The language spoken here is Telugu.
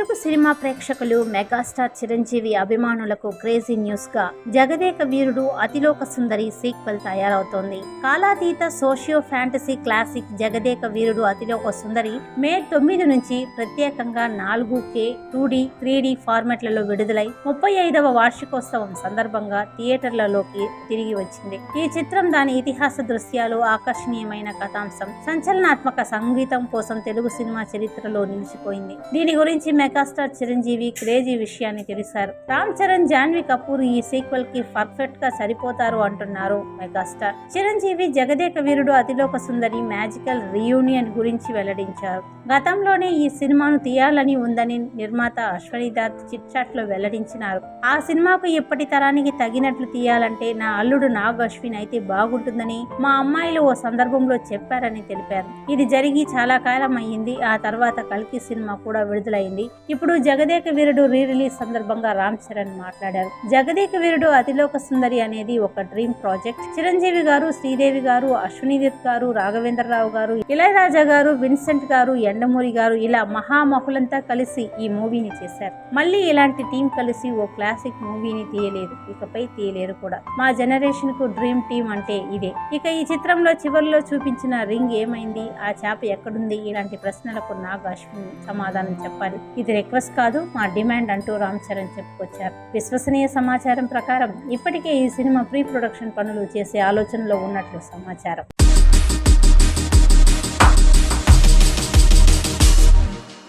తెలుగు సినిమా ప్రేక్షకులు మెగాస్టార్ చిరంజీవి అభిమానులకు క్రేజీ న్యూస్ గా Jagadeka Veerudu Athiloka Sundari sequel తయారవుతోంది. కాలాతీత socio fantasy classic Jagadeka Veerudu Athiloka Sundari మే 9 నుంచి ప్రత్యేకంగా 4K 2D 3D ఫార్మాట్లలో విడుదలై 35వ వార్షికోత్సవం సందర్భంగా థియేటర్లలోకి తిరిగి వచ్చింది. ఈ చిత్రం దాని ఇతిహాస దృశ్యాలు, ఆకర్షణీయమైన కథాంశం, సంచలనాత్మక సంగీతం కోసం తెలుగు సినిమా చరిత్రలో నిలిచిపోయింది. దీని గురించి మెగాస్టార్ చిరంజీవి క్రేజీ విషయాన్ని తెలిసారు. రామ్ చరణ్, జాన్వీ కపూర్ ఈ సీక్వెల్ కి పర్ఫెక్ట్ గా సరిపోతారు అంటున్నారు megastar. Chiranjeevi Jagadeka Veerudu Athiloka Sundari magical reunion గురించి వెల్లడించారు. గతంలోనే ఈ సినిమాను తీయాలని ఉందని నిర్మాత అశ్వనీ దత్ చిట్ చాట్ లో వెల్లడించినారు. ఆ సినిమాకు ఇప్పటి తరానికి తగినట్లు తీయాలంటే నా అల్లుడు నాగ్ అశ్విన్ అయితే బాగుంటుందని మా అమ్మాయిలు ఓ సందర్భంలో చెప్పారని తెలిపారు. ఇది జరిగి చాలా కాలం అయ్యింది. ఆ తర్వాత కల్కి సినిమా కూడా విడుదలైంది. ఇప్పుడు జగదేక వీరుడు రీ రిలీజ్ సందర్భంగా రామ్ చరణ్ మాట్లాడారు. జగదేక వీరుడు అతిలోక సుందరి అనేది ఒక డ్రీమ్ ప్రాజెక్ట్. చిరంజీవి గారు, శ్రీదేవి గారు, అశ్వనీ దత్ గారు, రాఘవేంద్రరావు గారు, ఇళయరాజా గారు, విన్సెంట్ గారు, ఎండమూరి గారు ఇలా మహామహులంతా కలిసి ఈ మూవీని చేశారు. మళ్ళీ ఇలాంటి టీం కలిసి ఓ క్లాసిక్ మూవీని తీయలేదు, ఇకపై తీయలేరు కూడా. మా జనరేషన్ కు డ్రీమ్ టీం అంటే ఇదే. ఇక ఈ చిత్రంలో చివరిలో చూపించిన రింగ్ ఏమైంది, ఆ చేప ఎక్కడుంది, ఇలాంటి ప్రశ్నలకు నాగ్ అశ్విన్ సమాధానం చెప్పాలి. ఇది రిక్వెస్ట్ కాదు, మా డిమాండ్ అంటూ రామ్ చరణ్ చెప్పుకొచ్చారు. విశ్వసనీయ సమాచారం ప్రకారం ఇప్పటికే ఈ సినిమా ప్రీ ప్రొడక్షన్ పనులు చేసే ఆలోచనలో ఉన్నట్లు సమాచారం.